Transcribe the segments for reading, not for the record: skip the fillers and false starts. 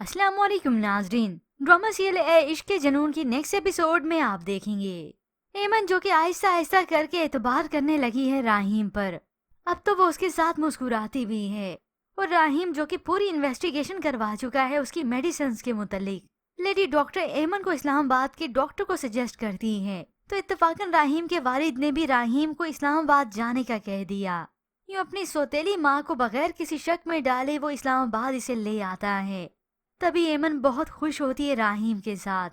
अस्सलाम वालेकुम नाजरीन। ड्रामा सीरियल ए इश्क के जुनून की नेक्स्ट एपिसोड में आप देखेंगे एमन जो कि आहिस्ता आहिस्ता करके एतबार करने लगी है राहीम पर। अब तो वो उसके साथ मुस्कुराती भी है और राहीम जो कि पूरी इन्वेस्टिगेशन करवा चुका है उसकी मेडिसिन के मुतालिक, लेडी डॉक्टर एमन को इस्लामाबाद के डॉक्टर को सजेस्ट करती है। तो इत्तेफाकन राहीम के वालिद ने भी राहीम को इस्लामाबाद जाने का कह दिया। यूँ अपनी सौतेली माँ को बगैर किसी शक में डाले वो इस्लामाबाद इसे ले आता है। तभी एमन बहुत खुश होती है राहीम के साथ।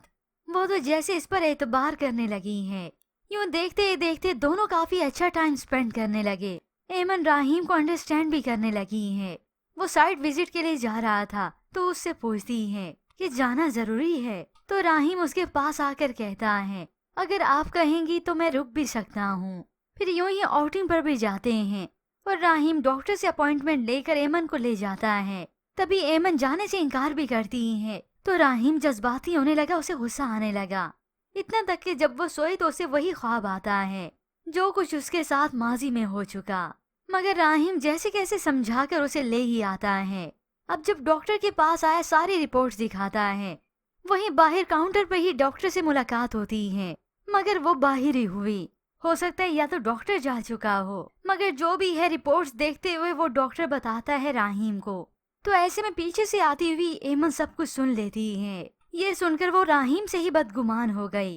वो तो जैसे इस पर एतबार करने लगी हैं। यूं देखते देखते दोनों काफी अच्छा टाइम स्पेंड करने लगे। एमन राहीम को अंडरस्टैंड भी करने लगी है। वो साइट विजिट के लिए जा रहा था तो उससे पूछती है कि जाना जरूरी है। तो राहीम उसके पास आकर कहता है अगर आप कहेंगी तो मैं रुक भी सकता हूँ। फिर यूं ही आउटिंग पर भी जाते हैं और राहीम डॉक्टर से अपॉइंटमेंट लेकर एमन को ले जाता है। तभी एमन जाने से इनकार भी करती है तो राहीम जज्बाती होने लगा, उसे गुस्सा आने लगा। इतना तक कि जब वो सोई तो उसे वही ख्वाब आता है जो कुछ उसके साथ माजी में हो चुका। मगर राहीम जैसे कैसे समझाकर उसे ले ही आता है। अब जब डॉक्टर के पास आया सारी रिपोर्ट्स दिखाता है। वहीं बाहर काउंटर पर ही डॉक्टर से मुलाकात होती है मगर वो बाहर ही हुई। हो सकता है या तो डॉक्टर जा चुका हो, मगर जो भी है रिपोर्ट्स देखते हुए वो डॉक्टर बताता है राहीम को। तो ऐसे में पीछे से आती हुई एमन सब कुछ सुन लेती है। ये सुनकर वो राहीम से ही बदगुमान हो गई।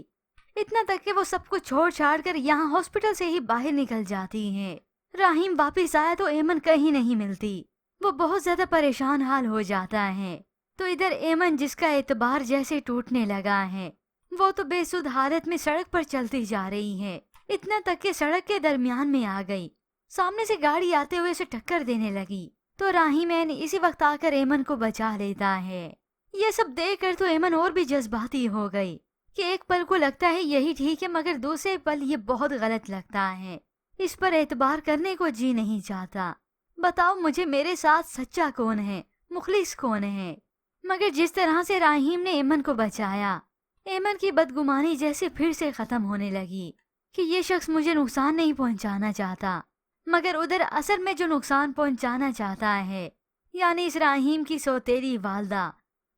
इतना तक कि वो सब कुछ छोड़ छाड़ कर यहाँ हॉस्पिटल से ही बाहर निकल जाती है। राहीम वापस आया तो एमन कहीं नहीं मिलती। वो बहुत ज्यादा परेशान हाल हो जाता है। तो इधर एमन जिसका एतबार जैसे टूटने लगा है वो तो बेसुध हालत में सड़क पर चलती जा रही है। इतना तक कि सड़क के दरमियान में आ गई। सामने से गाड़ी आते हुए उसे टक्कर देने लगी तो राहीम इसी वक्त आकर एमन को बचा लेता है। ये सब देखकर तो एमन और भी जज्बाती हो गई कि एक पल को लगता है यही ठीक है मगर दूसरे पल ये बहुत गलत लगता है। इस पर एतबार करने को जी नहीं चाहता। बताओ मुझे मेरे साथ सच्चा कौन है, मुखलिस कौन है। मगर जिस तरह से राहीम ने एमन को बचाया, एमन की बदगुमानी जैसे फिर से खत्म होने लगी कि ये शख्स मुझे नुकसान नहीं पहुंचाना चाहता मगर उधर असल में जो नुकसान पहुंचाना चाहता है, यानी इस राहीम की सौतेली वालदा,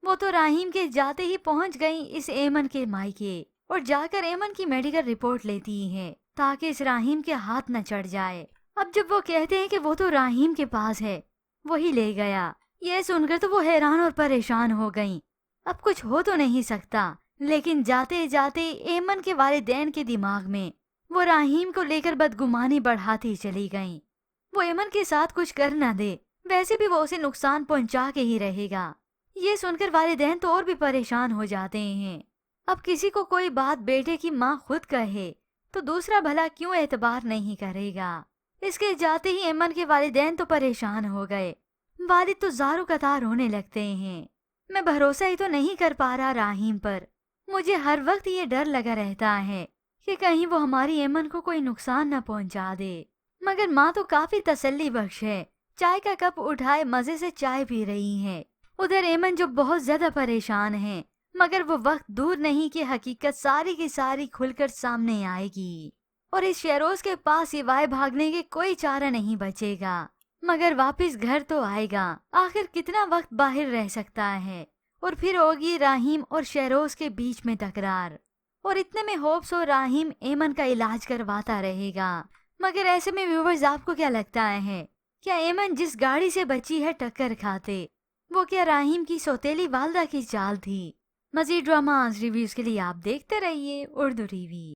वो तो राहीम के जाते ही पहुंच गई इस एमन के मायके और जाकर एमन की मेडिकल रिपोर्ट लेती है ताकि इस राहीम के हाथ न चढ़ जाए। अब जब वो कहते हैं कि वो तो राहीम के पास है, वही ले गया, ये सुनकर तो वो हैरान और परेशान हो गई। अब कुछ हो तो नहीं सकता, लेकिन जाते जाते एमन के वालिदैन के दिमाग में वो राहीम को लेकर बदगुमानी बढ़ाती चली गईं। वो एमन के साथ कुछ कर न दे, वैसे भी वो उसे नुकसान पहुंचा के ही रहेगा। ये सुनकर वालिदैन तो और भी परेशान हो जाते हैं। अब किसी को कोई बात बेटे की माँ खुद कहे तो दूसरा भला क्यों एतबार नहीं करेगा। इसके जाते ही एमन के वालिदैन तो परेशान हो गए। वालिद तो ज़ारो कतार होने लगते हैं। मैं भरोसा ही तो नहीं कर पा रहा राहीम पर। मुझे हर वक्त ये डर लगा रहता है कि कहीं वो हमारी एमन को कोई नुकसान न पहुंचा दे। मगर माँ तो काफी तसल्ली बख्श है, चाय का कप उठाए मजे से चाय पी रही है। उधर एमन जो बहुत ज्यादा परेशान है, मगर वो वक्त दूर नहीं कि हकीकत सारी की सारी खुलकर सामने आएगी और इस शेरोज के पास सिवाय भागने के कोई चारा नहीं बचेगा। मगर वापस घर तो आएगा, आखिर कितना वक्त बाहर रह सकता है। और फिर होगी राहीम और शेरोज के बीच में तकरार और इतने में होप्स और राहीम एमन का इलाज करवाता रहेगा। मगर ऐसे में व्यूवर्स आपको क्या लगता है, क्या एमन जिस गाड़ी से बची है टक्कर खाते, वो क्या राहीम की सौतेली वालदा की चाल थी? मजीद ड्रामा रिव्यूज के लिए आप देखते रहिए उर्दू टीवी।